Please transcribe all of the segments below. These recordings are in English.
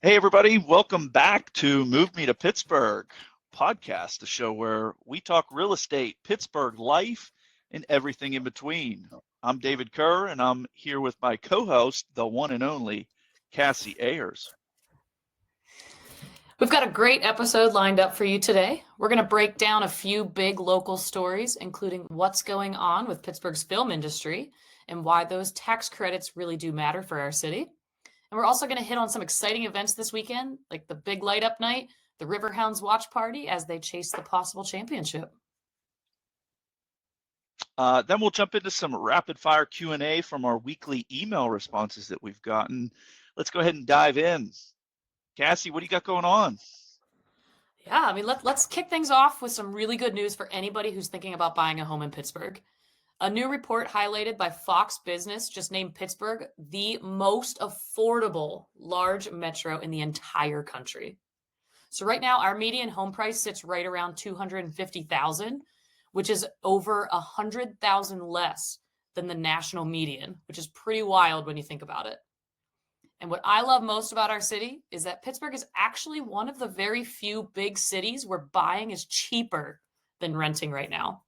Hey, everybody, welcome back to Move Me to Pittsburgh podcast, the show where we talk real estate, Pittsburgh life, and everything in between. I'm David Kerr, and I'm here with my co-host, the one and only Cassie Ayers. We've got a great episode lined up for you today. We're going to break down a few big local stories, including what's going on with Pittsburgh's film industry and why those tax credits really do matter for our city. And we're also going to hit on some exciting events this weekend, like the big light up night, the Riverhounds watch party as they chase the possible championship. Then we'll jump into some rapid fire Q&A from our weekly email responses that we've gotten. Let's go ahead and dive in. Cassie, what do you got going on? Yeah, I mean, let's kick things off with some really good news for anybody who's thinking about buying a home in Pittsburgh. A new report highlighted by Fox Business just named Pittsburgh the most affordable large metro in the entire country. So right now, our median home price sits right around $250,000, which is over $100,000 less than the national median, which is pretty wild when you think about it. And what I love most about our city is that Pittsburgh is actually one of the very few big cities where buying is cheaper than renting right now.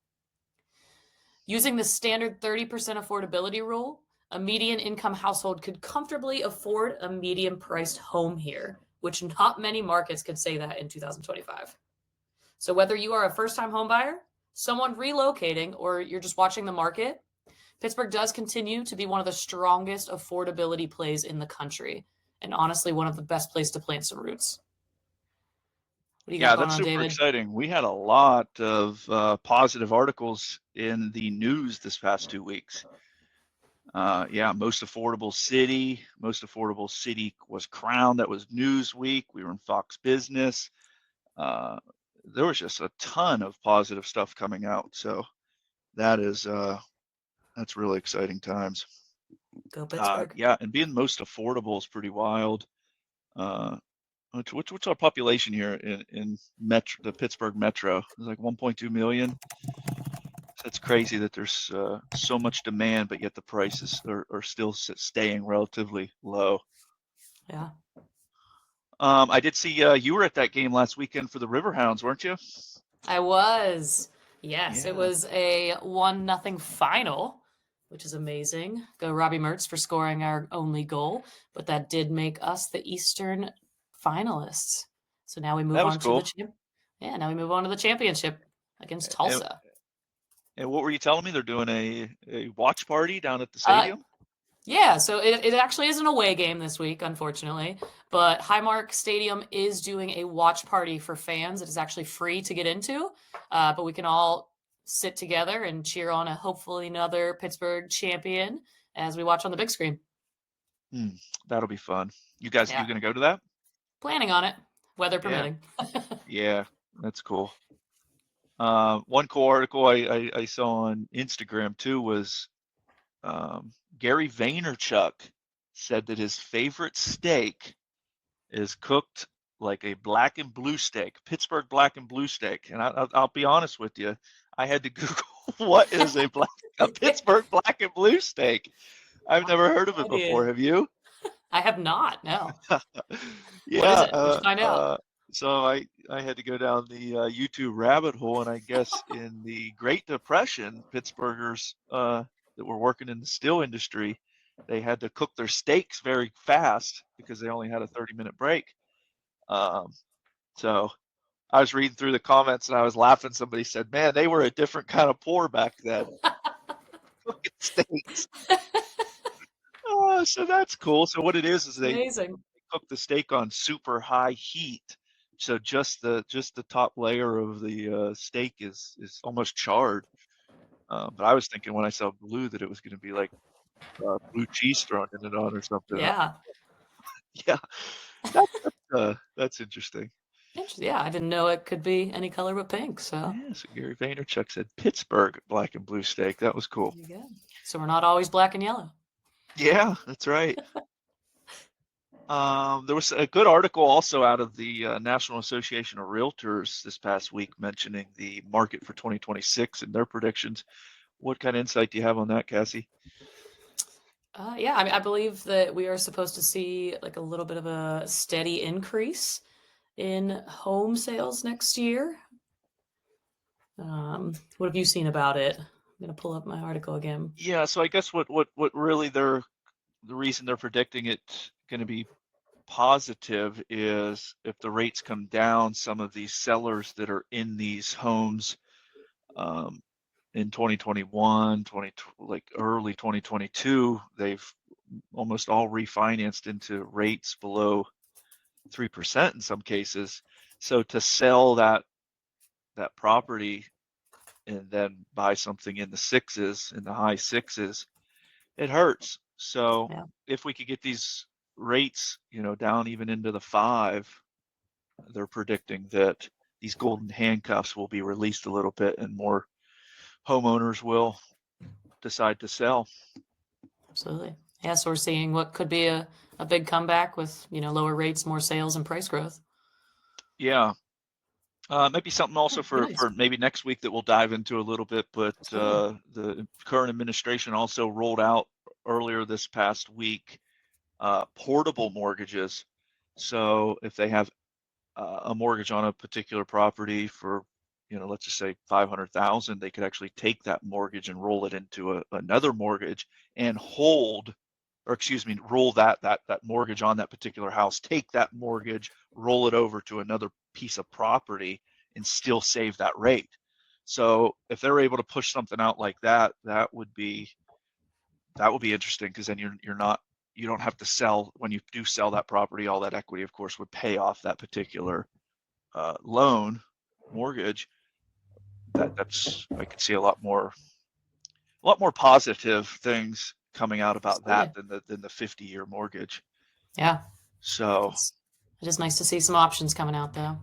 Using the standard 30% affordability rule, a median income household could comfortably afford a medium priced home here, which not many markets could say that in 2025. So whether you are a first-time home buyer, someone relocating, or you're just watching the market, Pittsburgh does continue to be one of the strongest affordability plays in the country, and honestly, one of the best places to plant some roots. What do you got going That's on, super David? exciting. We had a lot of positive articles in the news this past 2 weeks. Most affordable city was crowned. That was Newsweek. We were in Fox Business. There was just a ton of positive stuff coming out. So that's really exciting times. Go Pittsburgh. And being most affordable is pretty wild. What's our population here in the Pittsburgh metro? It's like 1.2 million. That's crazy that there's so much demand, but yet the prices are still staying relatively low. Yeah. I did see you were at that game last weekend for the Riverhounds, weren't you? I was. Yes, Yeah. It was a 1-0 final, which is amazing. Go Robbie Mertz for scoring our only goal, but that did make us the Eastern finalists. So now we move on to the championship against Tulsa. And what were you telling me? They're doing a watch party down at the stadium? Yeah, so it actually is an away game this week, unfortunately. But Highmark Stadium is doing a watch party for fans. It is actually free to get into, but we can all sit together and cheer on hopefully another Pittsburgh champion as we watch on the big screen. That'll be fun. You guys, you going to go to that? Planning on it, weather permitting. Yeah, that's cool. One cool article I saw on Instagram too was Gary Vaynerchuk said that his favorite steak is cooked like a black and blue steak, Pittsburgh black and blue steak. And I'll be honest with you, I had to Google what is a Pittsburgh black and blue steak. I've never heard of it before. Have you? I have not. No. Yeah. What is it? Let's find out. So I had to go down the YouTube rabbit hole, and I guess in the Great Depression, Pittsburghers that were working in the steel industry, they had to cook their steaks very fast because they only had a 30-minute break. So I was reading through the comments and I was laughing. Somebody said, "Man, they were a different kind of poor back then." Cooking steaks. So that's cool. So what it is they cook the steak on super high heat. So just the top layer of the steak is almost charred. But I was thinking when I saw blue that it was going to be like blue cheese thrown in it on or something. Yeah. Yeah. That's interesting. Yeah, I didn't know it could be any color but pink. So Gary Vaynerchuk said Pittsburgh black and blue steak. That was cool. There you go. So we're not always black and yellow. Yeah, that's right. There was a good article also out of the National Association of Realtors this past week mentioning the market for 2026 and their predictions. What kind of insight do you have on that, Cassie? Yeah, I mean, I believe that we are supposed to see like a little bit of a steady increase in home sales next year. What have you seen about it? I'm gonna pull up my article again. Yeah, so I guess what really the reason they're predicting it going to be positive is if the rates come down, some of these sellers that are in these homes um, in 2021, like early 2022, they've almost all refinanced into rates below 3% in some cases. So to sell that property and then buy something in the sixes, in the high sixes, it hurts. So Yeah, if we could get these rates, down even into the five, they're predicting that these golden handcuffs will be released a little bit and more homeowners will decide to sell. absolutely. Yeah, so we're seeing what could be a big comeback with, lower rates, more sales, and price growth. Yeah. Maybe something Yeah, also be for nice. maybe next week that we'll dive into a little bit, but Absolutely. the current administration also rolled out earlier this past week portable mortgages. So if they have a mortgage on a particular property for, let's just say 500,000, they could actually take that mortgage and roll it into another mortgage and hold, or excuse me, roll that mortgage on that particular house, take that mortgage, roll it over to another piece of property and still save that rate. So if they're able to push something out like that, that would be interesting because then you don't have to sell when you do sell that property. All that equity, of course, would pay off that particular loan mortgage. That's I could see a lot more positive things coming out about that Absolutely. than the 50-year mortgage. Yeah, So it is nice to see some options coming out though.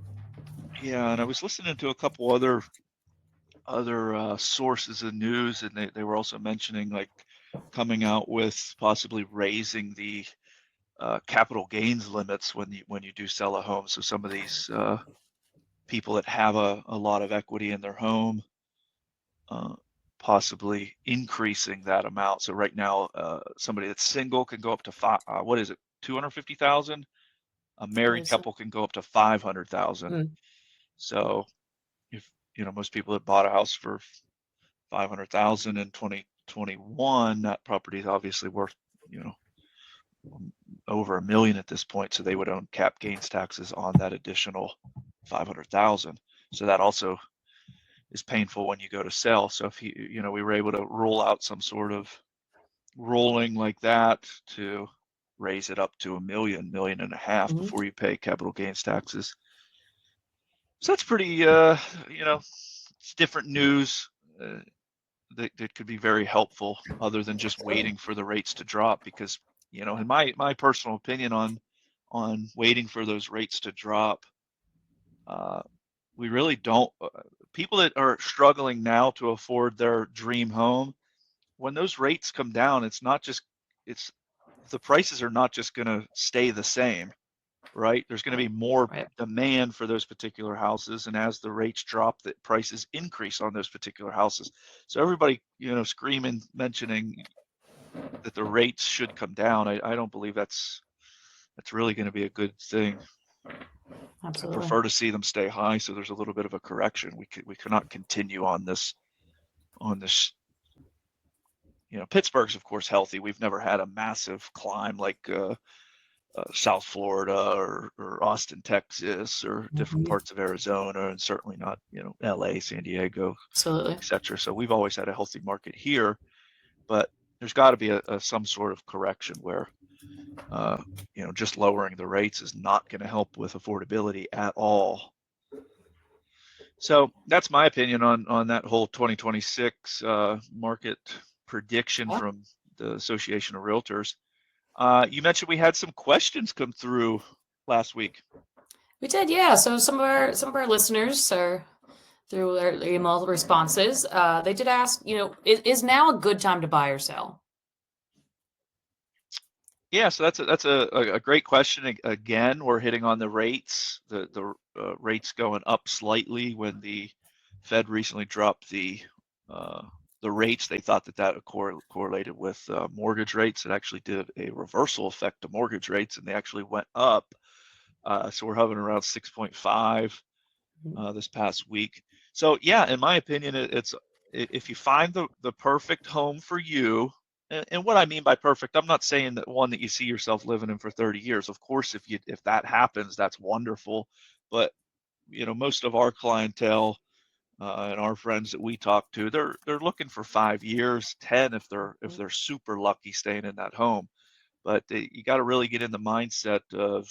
yeah, and I was listening to a couple other sources of news, and they were also mentioning like coming out with possibly raising the capital gains limits when you do sell a home. So some of these people that have a lot of equity in their home, uh, possibly increasing that amount. So right now, somebody that's single can go up to what is it, 250,000? A I married believe so. couple can go up to 500,000. Mm. So if most people that bought a house for 500,000 in 2021, that property is obviously worth you know over $1 million at this point, so they would own cap gains taxes on that additional 500,000. So that also is painful when you go to sell. So if we were able to roll out some sort of rolling like that to raise it up to $1.5 million Mhm. before you pay capital gains taxes. So that's pretty, it's different news that could be very helpful other than just Absolutely. waiting for the rates to drop because, in my personal opinion on waiting for those rates to drop, uh, we really don't. People that are struggling now to afford their dream home, when those rates come down, it's the prices are not just going to stay the same, right? There's going to be more Right. demand for those particular houses, and as the rates drop, the prices increase on those particular houses. So everybody, screaming, mentioning that the rates should come down. I don't believe that's really going to be a good thing. I Absolutely. prefer to see them stay high, so there's a little bit of a correction. We cannot continue on this. Pittsburgh's of course healthy. We've never had a massive climb like South Florida or Austin, Texas, or different Mhm. parts of Arizona, and certainly not L.A., San Diego, Absolutely. etc. So we've always had a healthy market here, but there's got to be some sort of correction where uh, just lowering the rates is not going to help with affordability at all. So that's my opinion on that whole 2026 market prediction Yeah. from the Association of Realtors. You mentioned we had some questions come through last week. We did, yeah. So some of our listeners are through their email responses. They did ask, is now a good time to buy or sell? Yeah, so that's a great question. Again, we're hitting on the rates, the rates going up slightly when the Fed recently dropped the the rates. They thought that correlated with mortgage rates. It actually did a reversal effect to mortgage rates, and they actually went up. So we're hovering around 6.5 this past week. So yeah, in my opinion, it's if you find the perfect home for you, and what I mean by perfect, I'm not saying that one that you see yourself living in for 30 years. Of course, if that happens, that's wonderful. But most of our clientele and our friends that we talk to, they're looking for 5 years, 10 if they're super lucky staying in that home. But you got to really get in the mindset of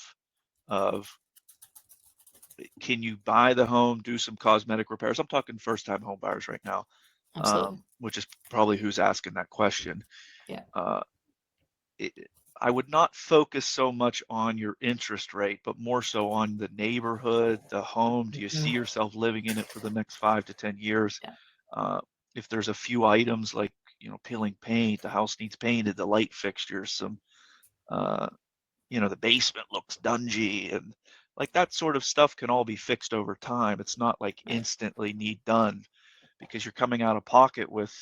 can you buy the home, do some cosmetic repairs? I'm talking first time home buyers right now, Absolutely. which is probably who's asking that question. Yeah. Uh, it, I would not focus so much on your interest rate, but more so on the neighborhood, the home. Do you see yourself living in it for the next 5 to 10 years? Yeah. Uh, if there's a few items like, peeling paint, the house needs painted, the light fixtures, some, uh, the basement looks dungy, and like that sort of stuff can all be fixed over time. It's not like Right. instantly need done because you're coming out of pocket with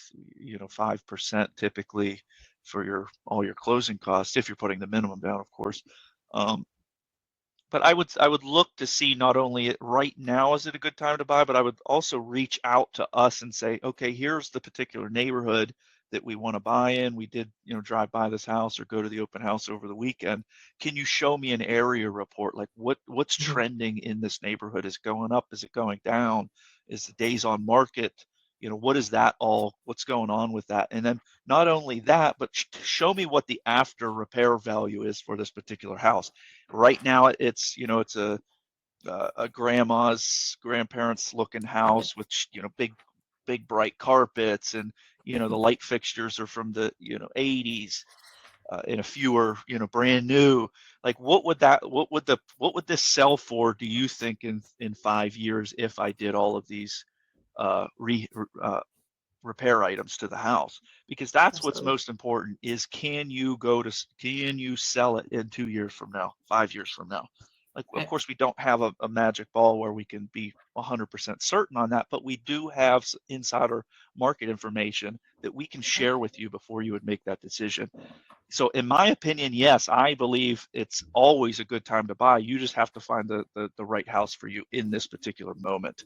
5% typically for all your closing costs, if you're putting the minimum down, of course. But I would look to see not only right now is it a good time to buy, but I would also reach out to us and say, okay, here's the particular neighborhood that we want to buy in. We did, drive by this house or go to the open house over the weekend. Can you show me an area report? Like what's trending in this neighborhood? Is it going up? Is it going down? Is the days on market? What is that all? What's going on with that? And then not only that, but show me what the after repair value is for this particular house. Right now, it's a grandparents looking house with big bright carpets, and the light fixtures are from the 80s, and a few are brand new. Like what would this sell for, do you think, in 5 years if I did all of these uh, re, uh, repair items to the house? Because that's what's Absolutely. most important is can you sell it in 2 years from now, 5 years from now? Like, of Right. course, we don't have a magic ball where we can be 100% certain on that, but we do have insider market information that we can Right. share with you before you would make that decision. So in my opinion, yes, I believe it's always a good time to buy. You just have to find the right house for you in this particular moment.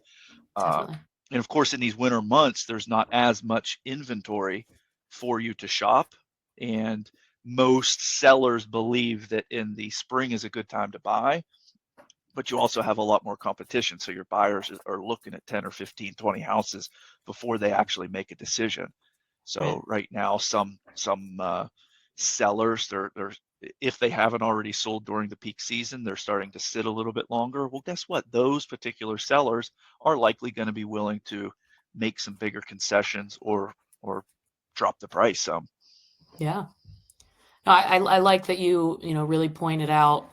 Uh, Definitely. and of course, in these winter months, there's not as much inventory for you to shop. And most sellers believe that in the spring is a good time to buy, but you also have a lot more competition. So your buyers are looking at 10 or 15, 20 houses before they actually make a decision. Right. So right now, some sellers, they're if they haven't already sold during the peak season, they're starting to sit a little bit longer. Well, guess what? Those particular sellers are likely going to be willing to make some bigger concessions or drop the price some. Yeah. No, I like that you really pointed out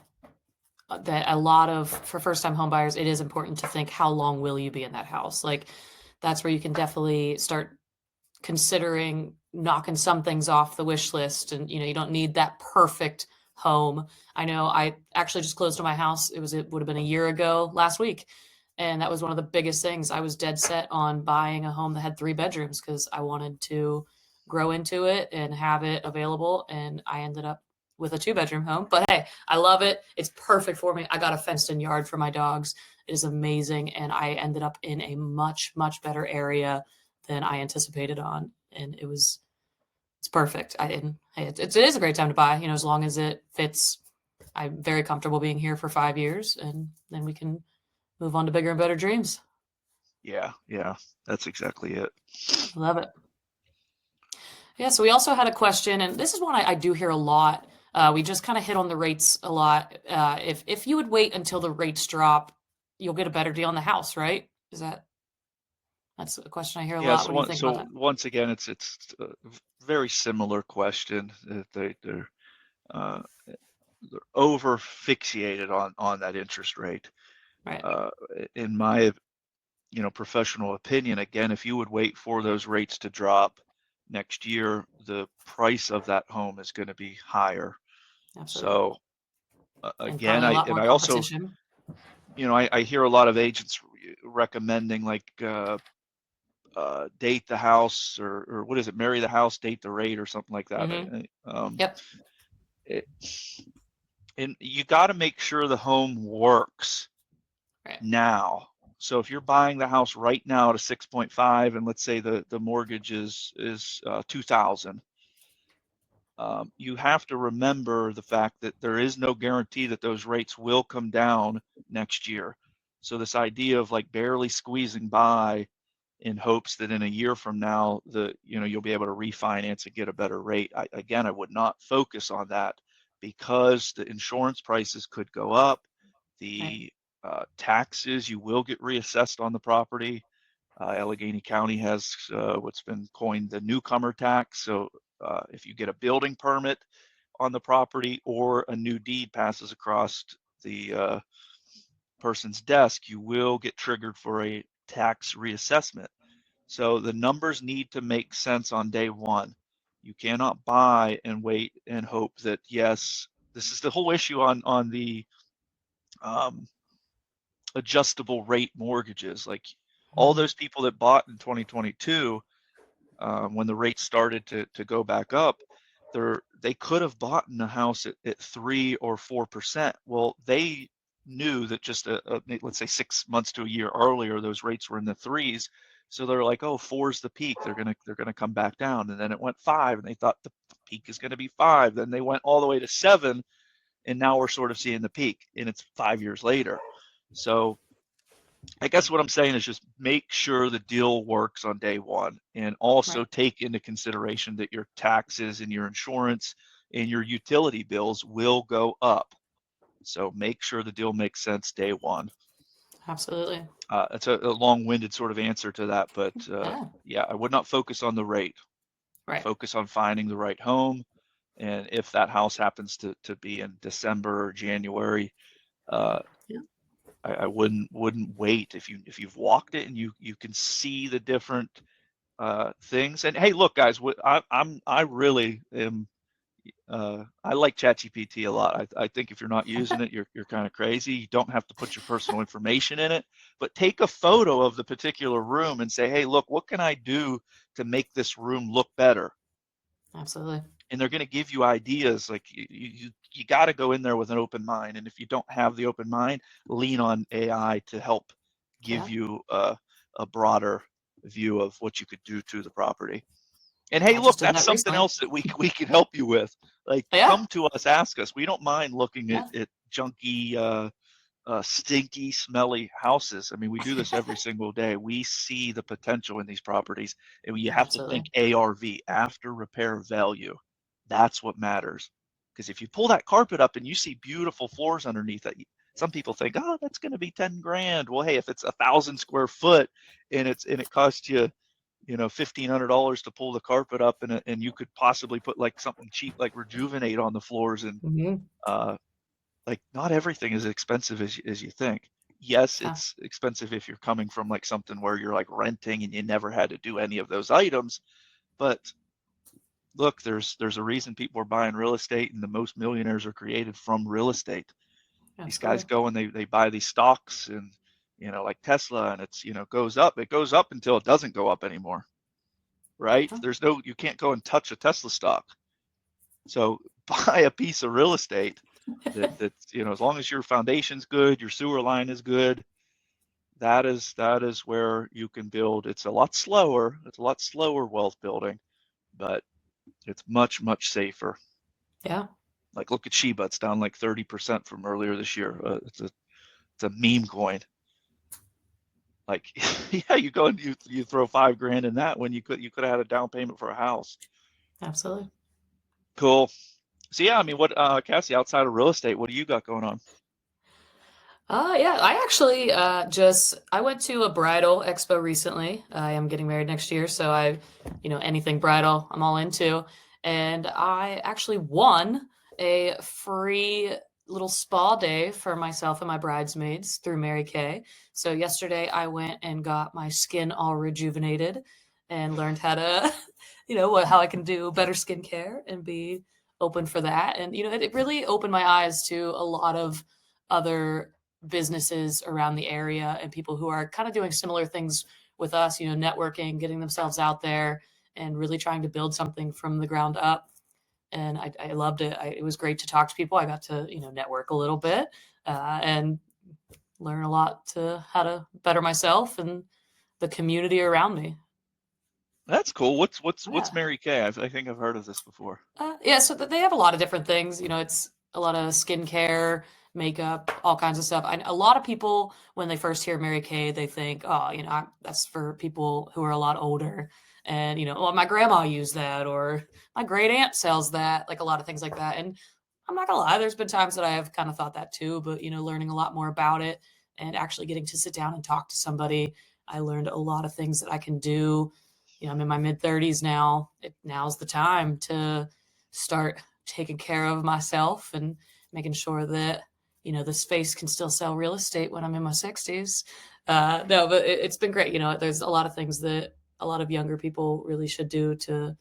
that a lot of for first time home buyers, it is important to think how long will you be in that house. Like that's where you can definitely start considering knocking some things off the wish list, and you don't need that perfect home. I know I actually just closed on my house. It would have been a year ago last week, and that was one of the biggest things. I was dead set on buying a home that had 3 bedrooms because I wanted to grow into it and have it available, and I ended up with a 2 bedroom home. But hey, I love it. It's perfect for me. I got a fenced in yard for my dogs. It is amazing, and I ended up in a much better area than I anticipated on, and it's perfect. I didn't. Hey, it is a great time to buy. As long as it fits. I'm very comfortable being here for 5 years, and then we can move on to bigger and better dreams. Yeah, that's exactly it. Love it. Yeah. So we also had a question, and this is one I do hear a lot. We just kind of hit on the rates a lot. If you would wait until the rates drop, you'll get a better deal on the house, right? That's a question I hear a Yeah, lot. so What do you think about that? once again, it's a very similar question. Uh, they're over fixated on that interest rate. Right. Uh, in my professional opinion, again, if you would wait for those rates to drop next year, the price of that home is going to be higher. Absolutely. So And again, probably a I lot and more I also competition. I hear a lot of agents recommending like date the house, or what is it? Marry the house, date the rate, or something like that. Yep. It, and you got to make sure the home works Right. now. So if you're buying the house right now at a 6.5, and let's say the mortgage is 2,000, you have to remember the fact that there is no guarantee that those rates will come down next year. So this idea of like barely squeezing by in hopes that in a year from now, you'll be able to refinance and get a better rate. I would not focus on that, because the insurance prices could go up. The taxes, you will get reassessed on the property. Allegheny County has what's been coined the newcomer tax. So if you get a building permit on the property, or a new deed passes across the person's desk, you will get triggered for a tax reassessment. So the numbers need to make sense on day one. You cannot buy and wait and hope that, yes, this is the whole issue on the um, adjustable rate mortgages. Like all those people that bought in 2022, when the rates started to go back up, they could have bought in a house at 3 or 4%. Well, they knew that just let's say 6 months to a year earlier, those rates were in the threes. So they're like, oh, 4's the peak. They're gonna come back down. And then it went 5, and they thought the peak is going to be 5. Then they went all the way to 7, and now we're sort of seeing the peak, and it's 5 years later. So I guess what I'm saying is just make sure the deal works on day one, and also Right. take into consideration that your taxes and your insurance and your utility bills will go up. So make sure the deal makes sense day one. Absolutely. It's a long-winded sort of answer to that, but Yeah. I would not focus on the rate. Right. Focus on finding the right home, and if that house happens to be in December or January, Yeah. I wouldn't wait. If you've walked it and you can see the different things. And hey, look, guys, I really am. I like ChatGPT a lot. I think if you're not using it, you're kind of crazy. You don't have to put your personal information in it, but take a photo of the particular room and say, hey, look, what can I do to make this room look better? Absolutely. And they're going to give you ideas. Like you got to go in there with an open mind. And if you don't have the open mind, lean on AI to help give Yeah. you a broader view of what you could do to the property. And hey, I look, just did that's that something recently. else that we can help you with. Like, Yeah. come to us, ask us. We don't mind looking Yeah. at junky, stinky, smelly houses. I mean, we do this every single day. We see the potential in these properties, and you have to Absolutely. think ARV, after repair value. That's what matters. Because if you pull that carpet up and you see beautiful floors underneath it, some people think, oh, that's going to be 10 grand. Well, hey, if it's 1,000 square foot and it costs you, $1,500 to pull the carpet up, and you could possibly put like something cheap like Rejuvenate on the floors, and like not everything is expensive as you think. Yes, Yeah. it's expensive if you're coming from like something where you're like renting and you never had to do any of those items, but look, there's a reason people are buying real estate, and the most millionaires are created from real estate. These guys Absolutely. go and they buy these stocks, and like Tesla, and it's goes up. It goes up until it doesn't go up anymore, right? Yeah. You can't go and touch a Tesla stock. So buy a piece of real estate that's as long as your foundation's good, your sewer line is good, that is where you can build. It's a lot slower. It's a lot slower wealth building, but it's much safer. Yeah. Like look at Shiba, it's down like 30% from earlier this year. It's a meme coin. Like yeah, you go and you throw 5 grand in that when you could have had a down payment for a house. Absolutely. Cool. So yeah, I mean, what Cassie, outside of real estate, what do you got going on? Yeah, I actually I went to a bridal expo recently. I am getting married next year, so anything bridal I'm all into. And I actually won a free little spa day for myself and my bridesmaids through Mary Kay. So yesterday I went and got my skin all rejuvenated and learned how to, how I can do better skincare and be open for that. And it really opened my eyes to a lot of other businesses around the area and people who are kind of doing similar things with us, networking, getting themselves out there, and really trying to build something from the ground up. And I loved it. It was great to talk to people. I got to, network a little bit and learn a lot to how to better myself and the community around me. That's cool. What's Yeah. Mary Kay? I think I've heard of this before. Yeah, so they have a lot of different things. It's a lot of skincare, makeup, all kinds of stuff. A lot of people, when they first hear Mary Kay, they think, oh, that's for people who are a lot older. And, well, my grandma used that, or my great aunt sells that, like a lot of things like that. And I'm not gonna lie, there's been times that I have kind of thought that too, but, learning a lot more about it and actually getting to sit down and talk to somebody, I learned a lot of things that I can do. I'm in my mid 30s now. Now's the time to start taking care of myself and making sure that, the space can still sell real estate when I'm in my 60s. No, but it's been great. There's a lot of things that a lot of younger people really should do to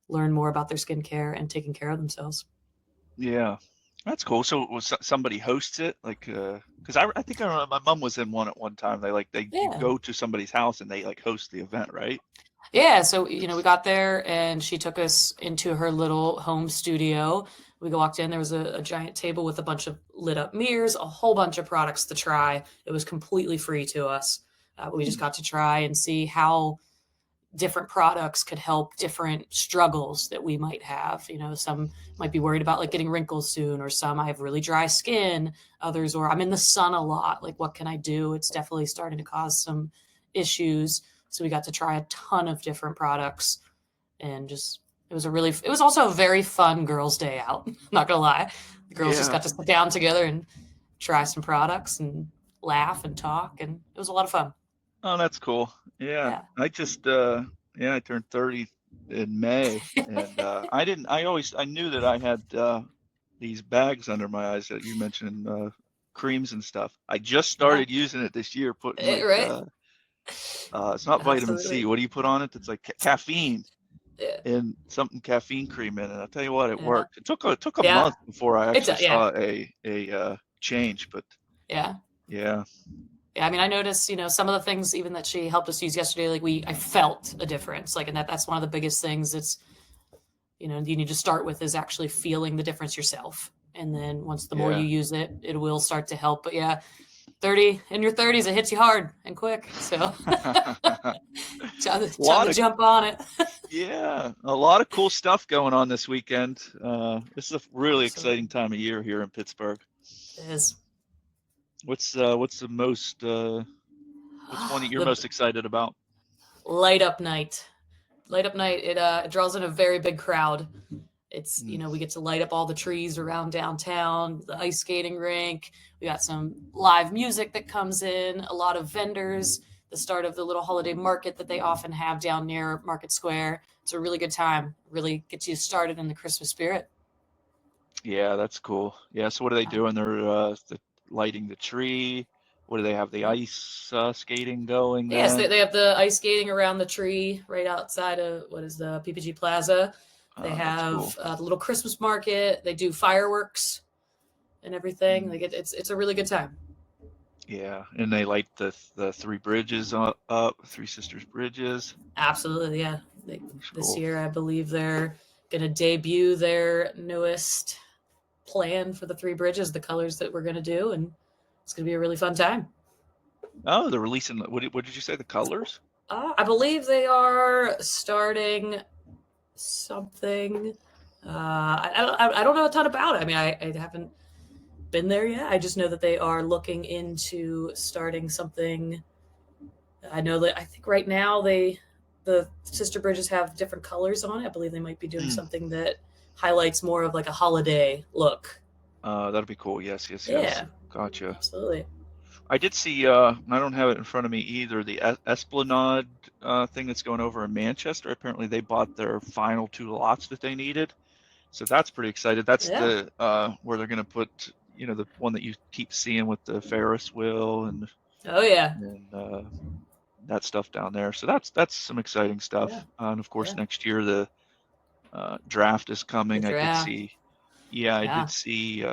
learn more about their skincare and taking care of themselves. Yeah, that's cool. So was somebody hosts it, like, because I think I remember my mom was in one at one time. You Yeah. go to somebody's house and they like host the event, right? Yeah, so we got there and she took us into her little home studio. We walked in, there was a giant table with a bunch of lit up mirrors, a whole bunch of products to try. It was completely free to us. But we just got to try and see how different products could help different struggles that we might have. Some might be worried about like getting wrinkles soon, or some I have really dry skin, others, or I'm in the sun a lot. Like, what can I do? It's definitely starting to cause some issues. So we got to try a ton of different products and it was also a very fun girls' day out. Not gonna lie. The girls just Yeah. got to sit down together and try some products and laugh and talk, and it was a lot of fun. Oh, that's cool. Yeah. Yeah. I just yeah, I turned 30 in May, and I knew that I had these bags under my eyes that you mentioned, creams and stuff. I just Yeah. started using it this year, putting like Right? it's not vitamin C. Absolutely. What do you put on it? It's like caffeine Yeah. and something caffeine cream in it. I'll tell you what, it Yeah. worked. It took a Yeah. month before I It's actually yeah. saw a change, but Yeah. yeah. Yeah. I mean, I noticed, some of the things even that she helped us use yesterday, like I felt a difference. Like, and that's one of the biggest things it's, you need to start with is actually feeling the difference yourself. And then once the more you Yeah. use it, it will start to help. But yeah, 30 in your 30s, it hits you hard and quick. So A time lot to of jump on it. Yeah, a lot of cool stuff going on this weekend. This is a really exciting Absolutely. time of year here in Pittsburgh. It is. What's the most what's one that you're The most excited about? light up night. Light up night, it draws in a very big crowd. It's, Mm. we get to light up all the trees around downtown, the ice skating rink. We got some live music that comes in, a lot of vendors, the start of the little holiday market that they often have down near Market Square. It's a really good time. Really gets you started in the Christmas spirit. Yeah, that's cool. Yeah, so what are they Um, doing? They're lighting the tree. What do they have? The yeah. ice skating going Yes, then? they have the ice skating around the tree right outside of what is the PPG Plaza. They That's cool. have the little Christmas market. They do fireworks and everything. Mm. Like it's a really good time. Yeah, and they light the three bridges up, Three Sisters bridges. Absolutely, yeah. Looks This cool. year, I believe they're gonna debut their newest plan for the Three Bridges, the colors that we're gonna do, and it's gonna be a really fun time. Oh, they're releasing, what did you say, the colors? I believe they are starting something. I don't know a ton about it. I mean, I haven't been there yet. I just know that they are looking into starting something. I know that I think right now the sister bridges have different colors on it. I believe they might be doing Mm. something that highlights more of like a holiday look. That'll be cool. Yes, yes, yes. Yeah, Gotcha. absolutely. I did see, I don't have it in front of me either, the Esplanade thing that's going over in Manchester. Apparently they bought their final two lots that they needed. So that's pretty excited. That's Yeah. the where they're going to put, the one that you keep seeing with the Ferris wheel Oh yeah. and that stuff down there. So that's some exciting Yeah. stuff. And of course, Yeah. next year the draft is The coming. I did draft. see, yeah, I Yeah. did see.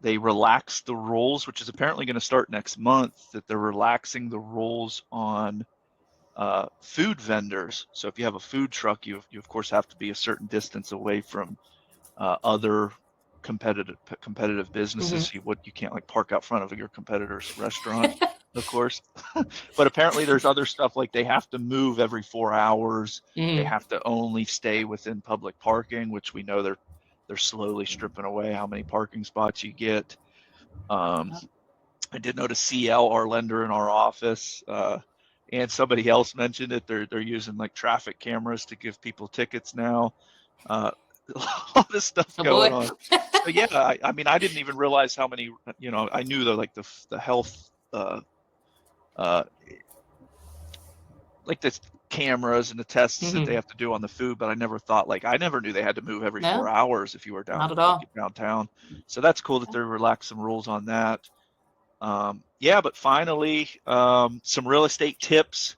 they relaxed the rules, which is apparently going to start next month, that they're relaxing the rules on food vendors. So if you have a food truck, you of course have to be a certain distance away from other competitive businesses. You can't like park out front of your competitor's restaurant, of course. But apparently there's other stuff like they have to move every 4 hours. They have to only stay within public parking, which we know they're slowly stripping away how many parking spots you get. I did notice CL, our lender in our office, and somebody else mentioned it. They're using like traffic cameras to give people tickets now. A lot of stuff Oh going boy. on. So yeah, I mean, I didn't even realize how many. I knew the health, like the cameras and the tests that they have to do on the food, but I never thought I never knew they had to move every 4 No, hours if you were not at all. downtown. So that's cool that they're relaxed some rules on that. Yeah, but finally, some real estate tips.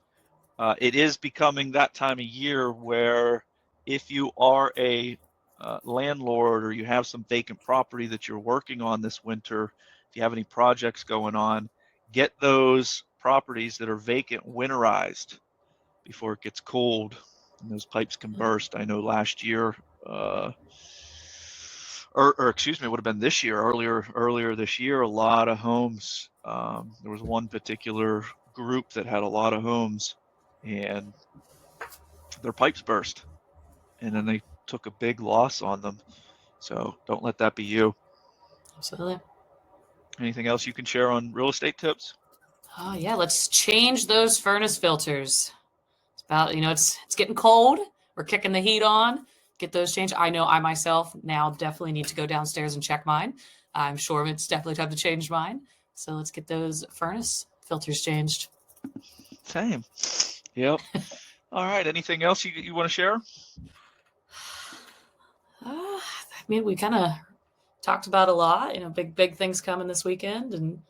It is becoming that time of year where if you are a landlord or you have some vacant property that you're working on this winter, if you have any projects going on, get those properties that are vacant winterized before it gets cold and those pipes can burst. I know last year, or excuse me, it would have been this year, earlier this year, a lot of homes. There was one particular group that had a lot of homes and their pipes burst and then they took a big loss on them. So don't let that be you. Absolutely. Anything else you can share on real estate tips? Oh yeah, let's change those furnace filters. It's about, it's getting cold. We're kicking the heat on. Get those changed. I know I myself now definitely need to go downstairs and check mine. I'm sure it's definitely time to change mine. So let's get those furnace filters changed. Same. Yep. All right. Anything else you want to share? I mean, we kind of talked about a lot. Big things coming this weekend, and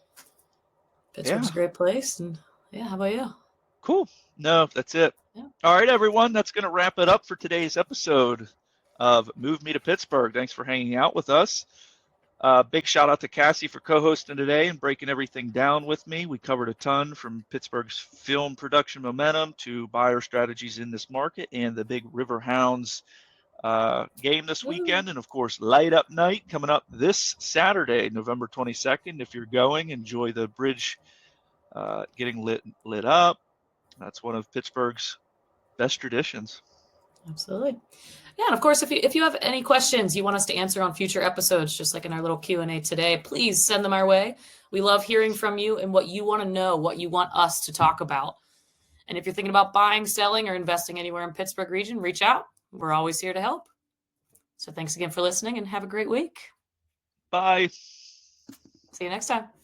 Pittsburgh's a great place. And yeah, how about you? Cool. No, that's it. Yeah. All right, everyone. That's going to wrap it up for today's episode of Move Me to Pittsburgh. Thanks for hanging out with us. Big shout out to Cassie for co-hosting today and breaking everything down with me. We covered a ton from Pittsburgh's film production momentum to buyer strategies in this market and the big Riverhounds game this weekend. And of course, Light Up Night coming up this Saturday, November 22nd. If you're going, enjoy the bridge getting lit up. That's one of Pittsburgh's best traditions. Absolutely. Yeah, and of course, if you have any questions you want us to answer on future episodes, just like in our little Q&A today, please send them our way. We love hearing from you and what you want to know, what you want us to talk about. And if you're thinking about buying, selling, or investing anywhere in Pittsburgh region, reach out. We're always here to help. So thanks again for listening and have a great week. Bye. See you next time.